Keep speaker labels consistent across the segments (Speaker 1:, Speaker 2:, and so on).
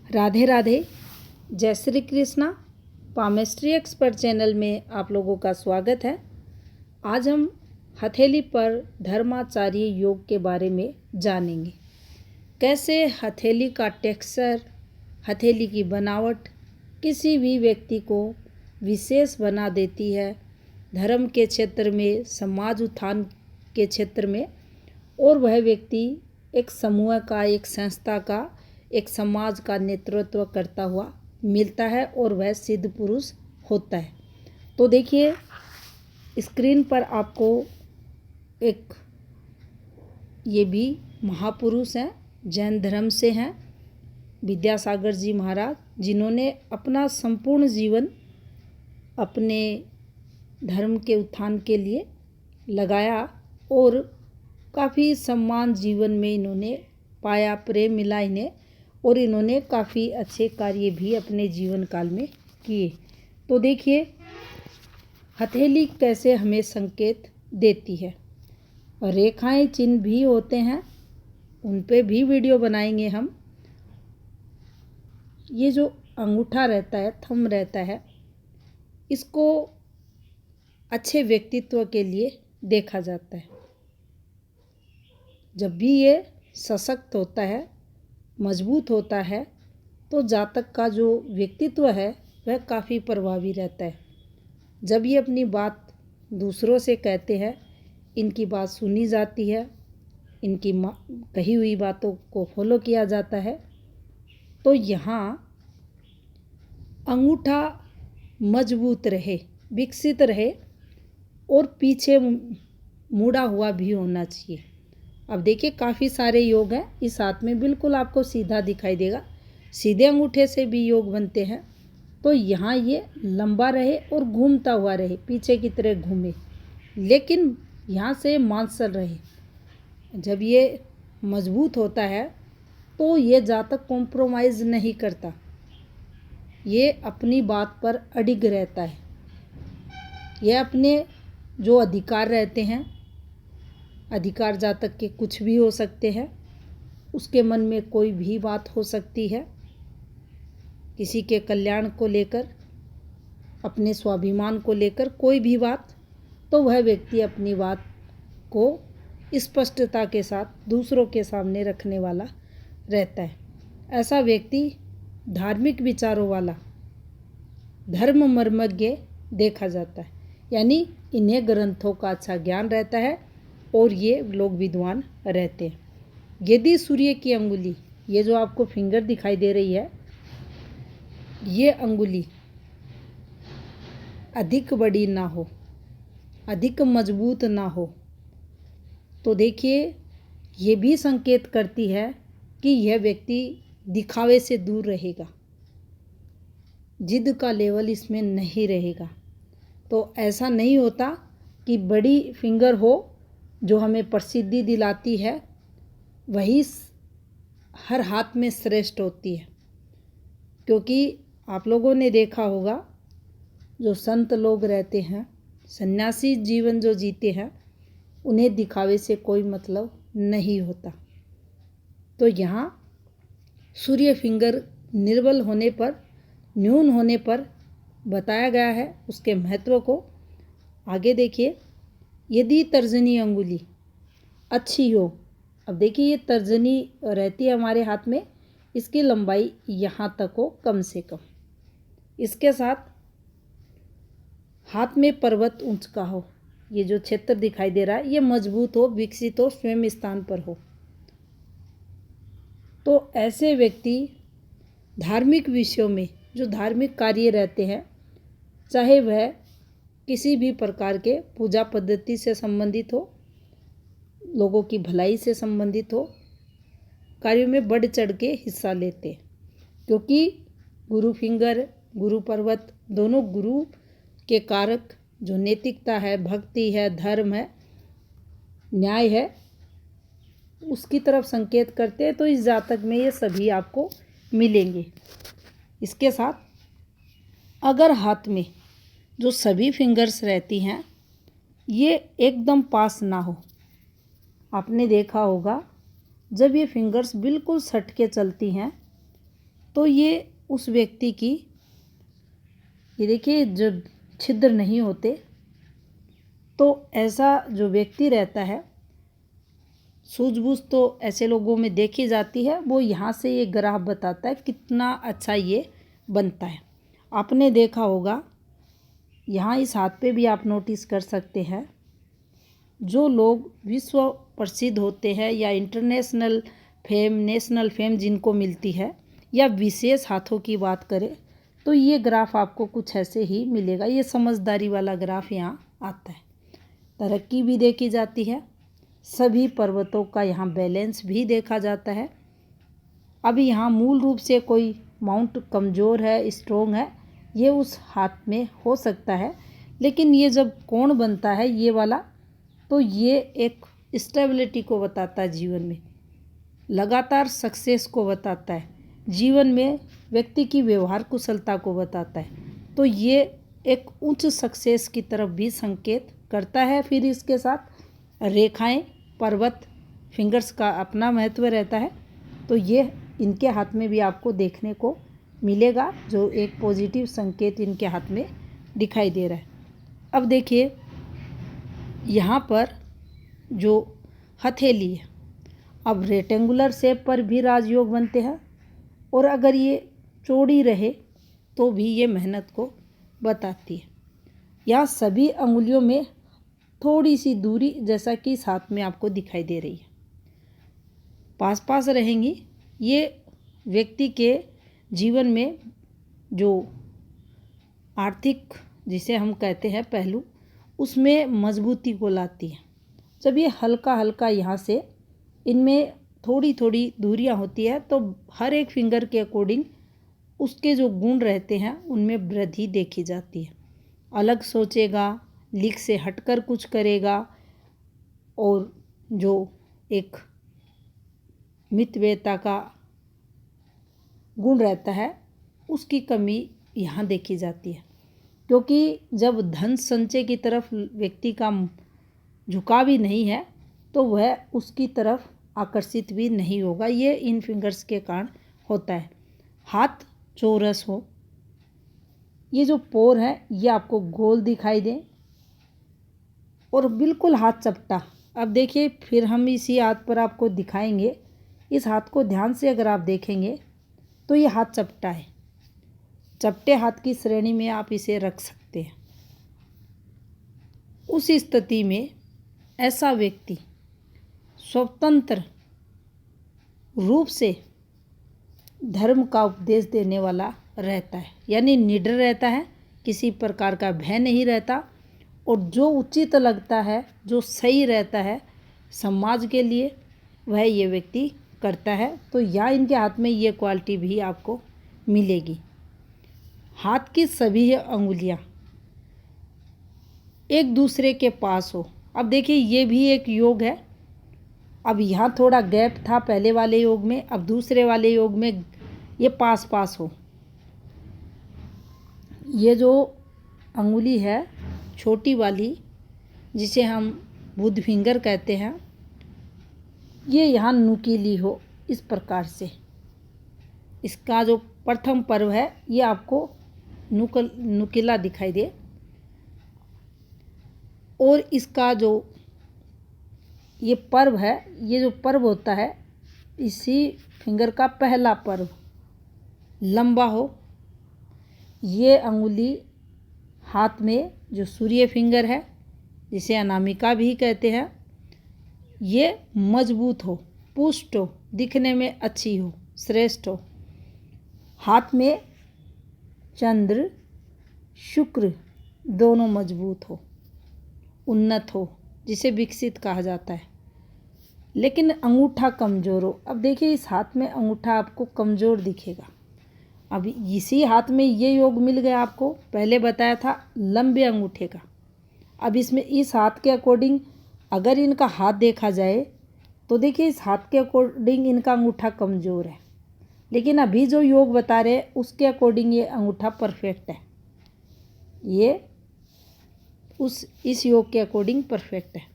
Speaker 1: राधे राधे। जय Shri Krishna. Palmistry expert channel में आप लोगों का स्वागत है। आज हम हथेली पर धर्माचार्य योग के बारे में जानेंगे। कैसे हथेली का टेक्सचर, हथेली की बनावट किसी भी व्यक्ति को विशेष बना देती है, धर्म के क्षेत्र में, समाज उत्थान के क्षेत्र में, और वह व्यक्ति एक समूह का, एक संस्था का, एक समाज का नेतृत्व करता हुआ मिलता है और वह सिद्ध पुरुष होता है। तो देखिए, स्क्रीन पर आपको एक ये भी महापुरुष हैं, जैन धर्म से हैं, विद्यासागर जी महाराज, जिन्होंने अपना संपूर्ण जीवन अपने धर्म के उत्थान के लिए लगाया और काफ़ी सम्मान जीवन में इन्होंने पाया, प्रेम मिला इन्हें, और इन्होंने काफ़ी अच्छे कार्य भी अपने जीवन काल में किए। तो देखिए, हथेली कैसे हमें संकेत देती है। रेखाएं, चिन्ह भी होते हैं, उन पे भी वीडियो बनाएंगे हम। ये जो अंगूठा रहता है, थंब रहता है, इसको अच्छे व्यक्तित्व के लिए देखा जाता है। जब भी ये सशक्त होता है, मजबूत होता है, तो जातक का जो व्यक्तित्व है वह काफ़ी प्रभावी रहता है। जब ये अपनी बात दूसरों से कहते हैं, इनकी बात सुनी जाती है, इनकी कही हुई बातों को फॉलो किया जाता है। तो यहाँ अंगूठा मजबूत रहे, विकसित रहे और पीछे मुड़ा हुआ भी होना चाहिए। अब देखिए, काफ़ी सारे योग हैं। इस हाथ में बिल्कुल आपको सीधा दिखाई देगा, सीधे अंगूठे से भी योग बनते हैं। तो यहाँ ये लंबा रहे और घूमता हुआ रहे, पीछे की तरह घूमे, लेकिन यहाँ से मांसल रहे। जब ये मजबूत होता है तो ये जातक कॉम्प्रोमाइज़ नहीं करता, ये अपनी बात पर अडिग रहता है। ये अपने जो अधिकार रहते हैं, अधिकार जातक के कुछ भी हो सकते हैं, उसके मन में कोई भी बात हो सकती है, किसी के कल्याण को लेकर, अपने स्वाभिमान को लेकर कोई भी बात, तो वह व्यक्ति अपनी बात को स्पष्टता के साथ दूसरों के सामने रखने वाला रहता है। ऐसा व्यक्ति धार्मिक विचारों वाला, धर्म मर्मज्ञ देखा जाता है। यानी इन्हें ग्रंथों का अच्छा ज्ञान रहता है और ये लोग विद्वान रहते हैं। यदि सूर्य की अंगुली, ये जो आपको फिंगर दिखाई दे रही है, ये अंगुली अधिक बड़ी ना हो, अधिक मजबूत ना हो, तो देखिए ये भी संकेत करती है कि यह व्यक्ति दिखावे से दूर रहेगा, जिद का लेवल इसमें नहीं रहेगा। तो ऐसा नहीं होता कि बड़ी फिंगर हो जो हमें प्रसिद्धि दिलाती है, वही हर हाथ में श्रेष्ठ होती है। क्योंकि आप लोगों ने देखा होगा, जो संत लोग रहते हैं, सन्यासी जीवन जो जीते हैं, उन्हें दिखावे से कोई मतलब नहीं होता। तो यहाँ सूर्य फिंगर निर्बल होने पर, न्यून होने पर बताया गया है उसके महत्व को। आगे देखिए, यदि तर्जनी अंगुली अच्छी हो, अब देखिए ये तर्जनी रहती है हमारे हाथ में, इसकी लंबाई यहाँ तक हो कम से कम, इसके साथ हाथ में पर्वत ऊंच का हो, ये जो क्षेत्र दिखाई दे रहा है ये मजबूत हो, विकसित हो, स्वयं स्थान पर हो। तो ऐसे व्यक्ति धार्मिक विषयों में, जो धार्मिक कार्य रहते हैं, चाहे वह किसी भी प्रकार के पूजा पद्धति से संबंधित हो, लोगों की भलाई से संबंधित हो, कार्यों में बढ़ चढ़ के हिस्सा लेते हैं। क्योंकि गुरु फिंगर, गुरु पर्वत दोनों गुरु के कारक, जो नैतिकता है, भक्ति है, धर्म है, न्याय है, उसकी तरफ संकेत करते हैं। तो इस जातक में ये सभी आपको मिलेंगे। इसके साथ अगर हाथ में जो सभी फिंगर्स रहती हैं ये एकदम पास ना हो, आपने देखा होगा जब ये फिंगर्स बिल्कुल सट के चलती हैं तो ये उस व्यक्ति की, ये देखिए जब छिद्र नहीं होते तो ऐसा जो व्यक्ति रहता है, सूझबूझ तो ऐसे लोगों में देखी जाती है। वो यहाँ से ये ग्राफ बताता है कितना अच्छा ये बनता है। आपने देखा होगा, यहाँ इस हाथ पे भी आप नोटिस कर सकते हैं, जो लोग विश्व प्रसिद्ध होते हैं या इंटरनेशनल फेम, नेशनल फेम जिनको मिलती है, या विशेष हाथों की बात करें तो ये ग्राफ आपको कुछ ऐसे ही मिलेगा। ये समझदारी वाला ग्राफ यहाँ आता है। तरक्की भी देखी जाती है, सभी पर्वतों का यहाँ बैलेंस भी देखा जाता है। अब यहाँ मूल रूप से कोई माउंट कमज़ोर है, स्ट्रोंग है, ये उस हाथ में हो सकता है, लेकिन ये जब कोण बनता है ये वाला, तो ये एक स्टेबिलिटी को बताता है, जीवन में लगातार सक्सेस को बताता है, जीवन में व्यक्ति की व्यवहार कुशलता को बताता है। तो ये एक उच्च सक्सेस की तरफ भी संकेत करता है। फिर इसके साथ रेखाएं, पर्वत, फिंगर्स का अपना महत्व रहता है। तो ये इनके हाथ में भी आपको देखने को मिलेगा, जो एक पॉजिटिव संकेत इनके हाथ में दिखाई दे रहा है। अब देखिए यहाँ पर जो हथेली है, अब रेक्टेंगुलर शेप पर भी राजयोग बनते हैं, और अगर ये चौड़ी रहे तो भी ये मेहनत को बताती है। यहाँ सभी अंगुलियों में थोड़ी सी दूरी, जैसा कि इस हाथ में आपको दिखाई दे रही है, पास पास रहेंगी। ये व्यक्ति के जीवन में जो आर्थिक, जिसे हम कहते हैं पहलू, उसमें मजबूती को लाती है। जब ये हल्का हल्का यहाँ से इनमें थोड़ी थोड़ी दूरियाँ होती है, तो हर एक फिंगर के अकॉर्डिंग उसके जो गुण रहते हैं उनमें वृद्धि देखी जाती है। अलग सोचेगा, लिख से हटकर कुछ करेगा, और जो एक मितव्ययता का गुण रहता है उसकी कमी यहाँ देखी जाती है। क्योंकि जब धन संचय की तरफ व्यक्ति का झुकाव भी नहीं है, तो वह उसकी तरफ आकर्षित भी नहीं होगा। ये इन फिंगर्स के कारण होता है। हाथ चौरस हो, ये जो पोर है ये आपको गोल दिखाई दे, और बिल्कुल हाथ चपटा। अब देखिए, फिर हम इसी हाथ पर आपको दिखाएंगे। इस हाथ को ध्यान से अगर आप देखेंगे तो ये हाथ चपटा है। चपटे हाथ की श्रेणी में आप इसे रख सकते हैं। उस स्थिति में ऐसा व्यक्ति स्वतंत्र रूप से धर्म का उपदेश देने वाला रहता है, यानी निडर रहता है, किसी प्रकार का भय नहीं रहता, और जो उचित लगता है, जो सही रहता है समाज के लिए, वह ये व्यक्ति करता है। तो या इनके हाथ में ये क्वालिटी भी आपको मिलेगी। हाथ की सभी अंगुलियां एक दूसरे के पास हो। अब देखिए, ये भी एक योग है। अब यहाँ थोड़ा गैप था पहले वाले योग में, अब दूसरे वाले योग में ये पास पास हो। ये जो अंगुली है छोटी वाली, जिसे हम बुध फिंगर कहते हैं, ये यहाँ नुकीली हो इस प्रकार से। इसका जो प्रथम पर्व है ये आपको नुकीला दिखाई दे, और इसका जो ये पर्व है, ये जो पर्व होता है, इसी फिंगर का पहला पर्व लंबा हो। ये अंगुली हाथ में जो सूर्य फिंगर है, जिसे अनामिका भी कहते हैं, ये मजबूत हो, पुष्ट हो, दिखने में अच्छी हो, श्रेष्ठ हो। हाथ में चंद्र शुक्र दोनों मजबूत हो, उन्नत हो, जिसे विकसित कहा जाता है। लेकिन अंगूठा कमज़ोर हो। अब देखिए, इस हाथ में अंगूठा आपको कमज़ोर दिखेगा। अब इसी हाथ में ये योग मिल गया आपको, पहले बताया था लंबे अंगूठे का। अब इसमें इस हाथ के अकॉर्डिंग अगर इनका हाथ देखा जाए तो देखिए, इस हाथ के अकॉर्डिंग इनका अंगूठा कमज़ोर है, लेकिन अभी जो योग बता रहे हैं उसके अकॉर्डिंग ये अंगूठा परफेक्ट है। ये इस योग के अकॉर्डिंग परफेक्ट है।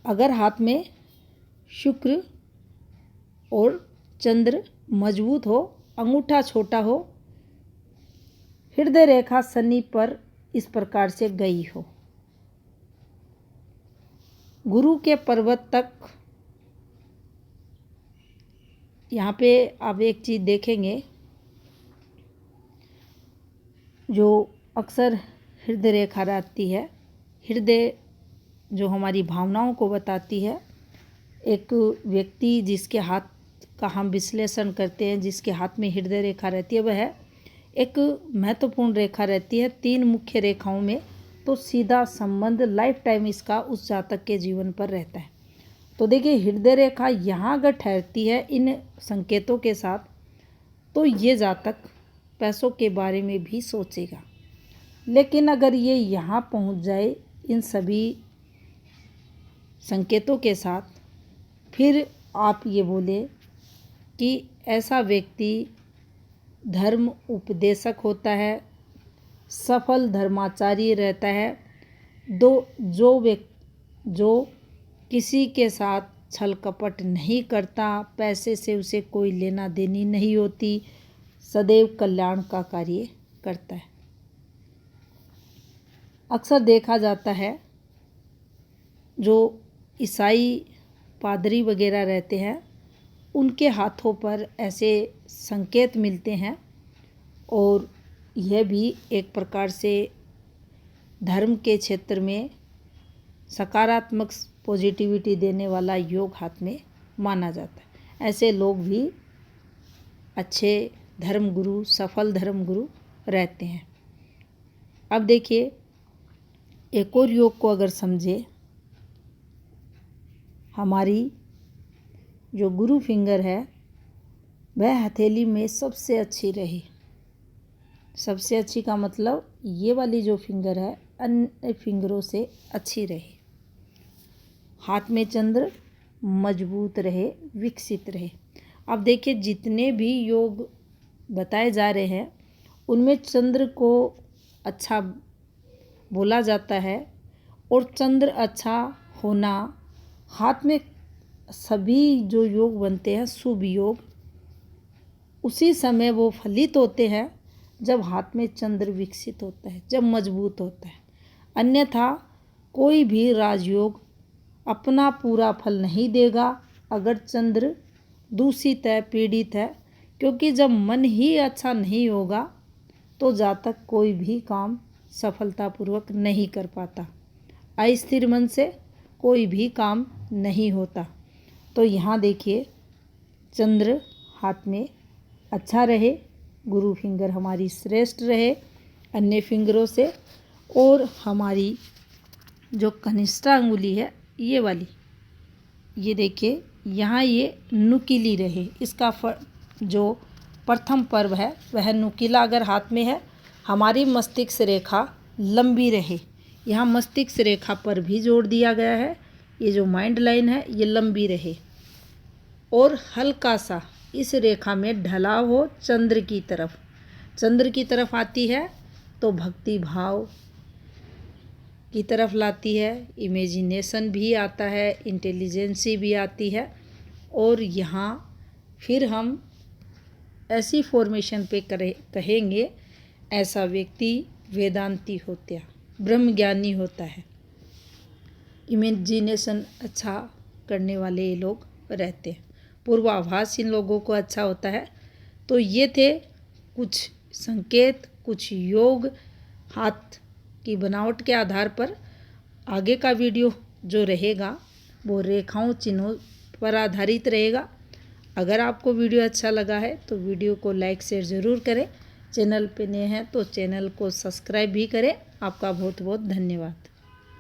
Speaker 1: अगर हाथ में शुक्र और चंद्र मजबूत हो, अंगूठा छोटा हो, हृदय रेखा शनि पर इस प्रकार से गई हो। गुरु के पर्वत तक, यहाँ पे आप एक चीज़ देखेंगे, जो अक्सर हृदय रेखा रहती है, हृदय जो हमारी भावनाओं को बताती है। एक व्यक्ति जिसके हाथ का हम विश्लेषण करते हैं, जिसके हाथ में हृदय रेखा रहती है, वह एक महत्वपूर्ण रेखा रहती है 3 मुख्य रेखाओं में, तो सीधा संबंध लाइफ टाइम इसका उस जातक के जीवन पर रहता है। तो देखिए हृदय रेखा यहाँ अगर ठहरती है इन संकेतों के साथ, तो ये जातक पैसों के बारे में भी सोचेगा। लेकिन अगर ये यहाँ पहुँच जाए इन सभी संकेतों के साथ, फिर आप ये बोले कि ऐसा व्यक्ति धर्म उपदेशक होता है, सफल धर्माचार्य रहता है, जो किसी के साथ छल कपट नहीं करता, पैसे से उसे कोई लेना देनी नहीं होती, सदैव कल्याण का कार्य करता है। अक्सर देखा जाता है जो ईसाई पादरी वगैरह रहते हैं, उनके हाथों पर ऐसे संकेत मिलते हैं, और यह भी एक प्रकार से धर्म के क्षेत्र में सकारात्मक पॉजिटिविटी देने वाला योग हाथ में माना जाता है। ऐसे लोग भी अच्छे धर्मगुरु, सफल धर्मगुरु रहते हैं। अब देखिए एक और योग को अगर समझे, हमारी जो गुरु फिंगर है वह हथेली में सबसे अच्छी रहे। सबसे अच्छी का मतलब ये वाली जो फिंगर है अन्य फिंगरों से अच्छी रहे। हाथ में चंद्र मजबूत रहे, विकसित रहे। अब देखिए जितने भी योग बताए जा रहे हैं उनमें चंद्र को अच्छा बोला जाता है, और चंद्र अच्छा होना, हाथ में सभी जो योग बनते हैं शुभ योग, उसी समय वो फलित होते हैं जब हाथ में चंद्र विकसित होता है, जब मजबूत होता है। अन्यथा कोई भी राजयोग अपना पूरा फल नहीं देगा अगर चंद्र दूषित है, पीड़ित है, क्योंकि जब मन ही अच्छा नहीं होगा तो जातक कोई भी काम सफलतापूर्वक नहीं कर पाता। अस्थिर मन से कोई भी काम नहीं होता। तो यहाँ देखिए चंद्र हाथ में अच्छा रहे, गुरु फिंगर हमारी श्रेष्ठ रहे अन्य फिंगरों से, और हमारी जो कनिष्ठा अंगुली है ये वाली, ये देखिए यहाँ ये नुकीली रहे। इसका जो प्रथम पर्व है वह नुकीला अगर हाथ में है। हमारी मस्तिष्क रेखा लंबी रहे, यहाँ मस्तिष्क रेखा पर भी जोड़ दिया गया है। ये जो माइंड लाइन है ये लंबी रहे, और हल्का सा इस रेखा में ढलाव हो चंद्र की तरफ। चंद्र की तरफ आती है तो भक्ति भाव की तरफ लाती है, इमेजिनेशन भी आता है, इंटेलिजेंसी भी आती है। और यहाँ फिर हम ऐसी फॉर्मेशन पे कहेंगे ऐसा व्यक्ति वेदांती होता है, ब्रह्मज्ञानी होता है। इमेजिनेशन अच्छा करने वाले ये लोग रहते हैं, पूर्वाभास इन लोगों को अच्छा होता है। तो ये थे कुछ संकेत, कुछ योग हाथ की बनावट के आधार पर। आगे का वीडियो जो रहेगा वो रेखाओं चिन्हों पर आधारित रहेगा। अगर आपको वीडियो अच्छा लगा है तो वीडियो को लाइक शेयर ज़रूर करें। चैनल पे नए हैं तो चैनल को सब्सक्राइब भी करें। आपका बहुत बहुत धन्यवाद।